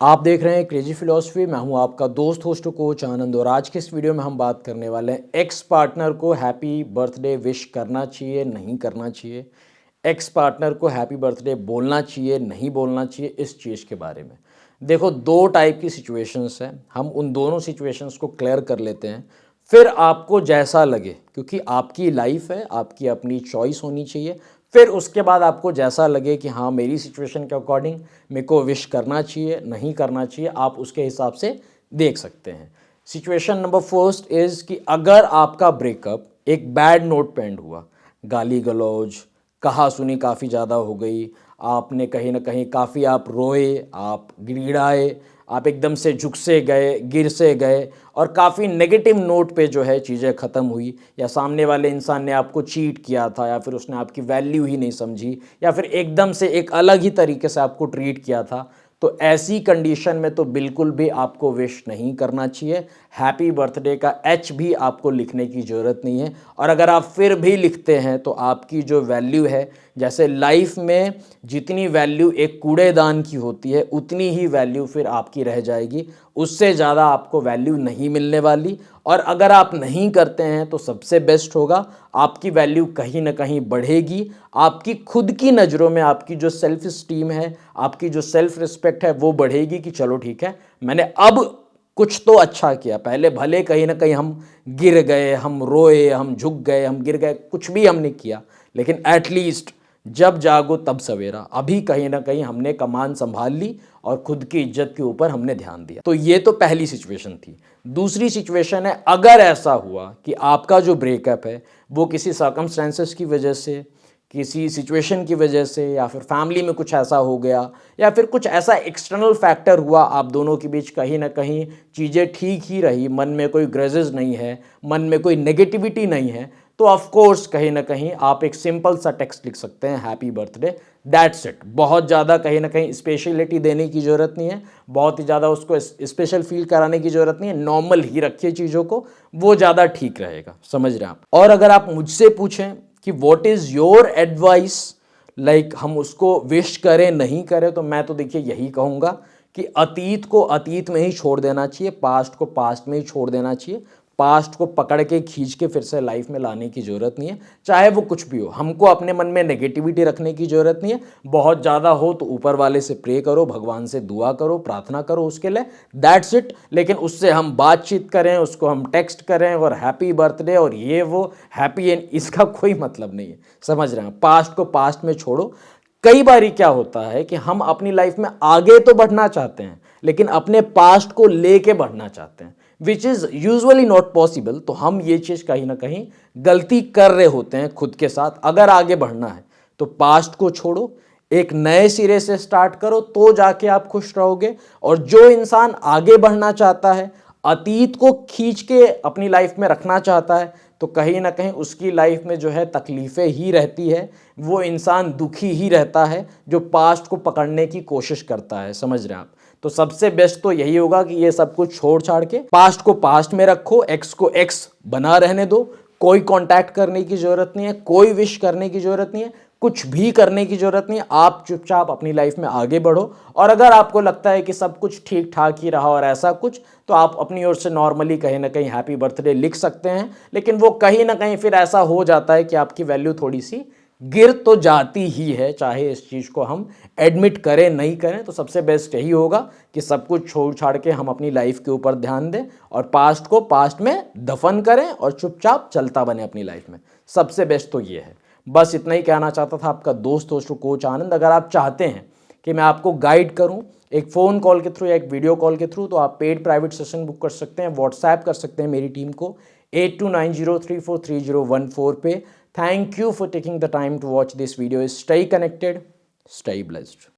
आप देख रहे हैं क्रेजी फिलॉसफी। मैं हूं आपका दोस्त होस्ट कोच आनंद और आज के इस वीडियो में हम बात करने वाले हैं एक्स पार्टनर को हैप्पी बर्थडे विश करना चाहिए नहीं करना चाहिए, एक्स पार्टनर को हैप्पी बर्थडे बोलना चाहिए नहीं बोलना चाहिए, इस चीज़ के बारे में। देखो, दो टाइप की सिचुएशंस हैं, हम उन दोनों सिचुएशंस को क्लियर कर लेते हैं, फिर आपको जैसा लगे, क्योंकि आपकी लाइफ है, आपकी अपनी चॉइस होनी चाहिए। फिर उसके बाद आपको जैसा लगे कि हाँ मेरी सिचुएशन के अकॉर्डिंग मेरे को विश करना चाहिए नहीं करना चाहिए, आप उसके हिसाब से देख सकते हैं। सिचुएशन नंबर फर्स्ट इज़ कि अगर आपका ब्रेकअप एक बैड नोट पे एंड हुआ, गाली गलौज कहा सुनी काफ़ी ज़्यादा हो गई, आपने कहीं ना कहीं काफ़ी आप रोए, आप गिड़गिड़ाए, आप एकदम से झुक से गए, गिर से गए और काफ़ी नेगेटिव नोट पे जो है चीज़ें ख़त्म हुई, या सामने वाले इंसान ने आपको चीट किया था, या फिर उसने आपकी वैल्यू ही नहीं समझी, या फिर एकदम से एक अलग ही तरीके से आपको ट्रीट किया था, तो ऐसी कंडीशन में तो बिल्कुल भी आपको विश नहीं करना चाहिए। हैप्पी बर्थडे का एच भी आपको लिखने की ज़रूरत नहीं है। और अगर आप फिर भी लिखते हैं तो आपकी जो वैल्यू है, जैसे लाइफ में जितनी वैल्यू एक कूड़ेदान की होती है उतनी ही वैल्यू फिर आपकी रह जाएगी, उससे ज़्यादा आपको वैल्यू नहीं मिलने वाली। और अगर आप नहीं करते हैं तो सबसे बेस्ट होगा, आपकी वैल्यू कहीं ना कहीं बढ़ेगी, आपकी खुद की नज़रों में आपकी जो सेल्फ स्टीम है, आपकी जो सेल्फ रिस्पेक्ट है वो बढ़ेगी कि चलो ठीक है, मैंने अब कुछ तो अच्छा किया। पहले भले कहीं ना कहीं हम गिर गए, हम रोए, हम झुक गए, हम गिर गए, कुछ भी हमने किया, लेकिन एटलीस्ट जब जागो तब सवेरा, अभी कहीं ना कहीं हमने कमान संभाल ली और खुद की इज्जत के ऊपर हमने ध्यान दिया। तो ये तो पहली सिचुएशन थी। दूसरी सिचुएशन है, अगर ऐसा हुआ कि आपका जो ब्रेकअप है वो किसी सर्कमस्टेंसेस की वजह से, किसी सिचुएशन की वजह से, या फिर फैमिली में कुछ ऐसा हो गया, या फिर कुछ ऐसा एक्सटर्नल फैक्टर हुआ, आप दोनों के बीच कहीं ना कहीं चीज़ें ठीक ही रही, मन में कोई ग्रजेस नहीं है, मन में कोई नेगेटिविटी नहीं है, तो ऑफ कोर्स कहीं ना कहीं आप एक सिंपल सा टेक्स्ट लिख सकते हैं, हैप्पी बर्थडे, दैट्स इट। बहुत ज़्यादा कहीं ना कहीं स्पेशलिटी देने की ज़रूरत नहीं है, बहुत ही ज़्यादा उसको स्पेशल फील कराने की ज़रूरत नहीं है, नॉर्मल ही रखिए चीज़ों को, वो ज़्यादा ठीक रहेगा। समझ रहे हैं आप? और अगर आप मुझसे पूछें कि what is your advice, like हम उसको विश करें नहीं करें, तो मैं तो देखिए यही कहूँगा कि अतीत को अतीत में ही छोड़ देना चाहिए, पास्ट को पास्ट में ही छोड़ देना चाहिए। पास्ट को पकड़ के खींच के फिर से लाइफ में लाने की ज़रूरत नहीं है, चाहे वो कुछ भी हो। हमको अपने मन में नेगेटिविटी रखने की ज़रूरत नहीं है। बहुत ज़्यादा हो तो ऊपर वाले से प्रे करो, भगवान से दुआ करो, प्रार्थना करो उसके लिए, दैट्स इट। लेकिन उससे हम बातचीत करें, उसको हम टेक्स्ट करें और हैप्पी बर्थडे और ये वो हैप्पी एंड, इसका कोई मतलब नहीं है। समझ रहे हैं? पास्ट को पास्ट में छोड़ो। कई बार क्या होता है कि हम अपनी लाइफ में आगे तो बढ़ना चाहते हैं, लेकिन अपने पास्ट को लेके बढ़ना चाहते हैं, which is usually not possible. तो हम ये चीज़ कहीं ना कहीं गलती कर रहे होते हैं खुद के साथ। अगर आगे बढ़ना है तो पास्ट को छोड़ो, एक नए सिरे से स्टार्ट करो, तो जाके आप खुश रहोगे। और जो इंसान आगे बढ़ना चाहता है, अतीत को खींच के अपनी लाइफ में रखना चाहता है, तो कहीं ना कहीं उसकी लाइफ में जो है तकलीफ़ें ही रहती है। वो इंसान दुखी ही रहता है जो पास्ट को पकड़ने की कोशिश करता है। समझ रहे हैं आप? तो सबसे बेस्ट तो यही होगा कि ये सब कुछ छोड़ छाड़ के पास्ट को पास्ट में रखो, एक्स को एक्स बना रहने दो। कोई कांटेक्ट करने की ज़रूरत नहीं है, कोई विश करने की ज़रूरत नहीं है, कुछ भी करने की ज़रूरत नहीं है। आप चुपचाप अपनी लाइफ में आगे बढ़ो। और अगर आपको लगता है कि सब कुछ ठीक ठाक ही रहा और ऐसा कुछ, तो आप अपनी ओर से नॉर्मली कहीं ना कहीं हैप्पी बर्थडे लिख सकते हैं। लेकिन वो कहीं ना कहीं फिर ऐसा हो जाता है कि आपकी वैल्यू थोड़ी सी गिर तो जाती ही है, चाहे इस चीज़ को हम एडमिट करें नहीं करें। तो सबसे बेस्ट यही होगा कि सब कुछ छोड़ छाड़ के हम अपनी लाइफ के ऊपर ध्यान दें और पास्ट को पास्ट में दफन करें और चुपचाप चलता बने अपनी लाइफ में। सबसे बेस्ट तो ये है। बस इतना ही कहना चाहता था आपका दोस्त कोच आनंद। अगर आप चाहते हैं कि मैं आपको गाइड करूं एक फ़ोन कॉल के थ्रू या एक वीडियो कॉल के थ्रू, तो आप पेड प्राइवेट सेशन बुक कर सकते हैं, व्हाट्सएप कर सकते हैं मेरी टीम को 8290343014 पे। Thank you for taking the time to watch this video. Stay connected, stay blessed.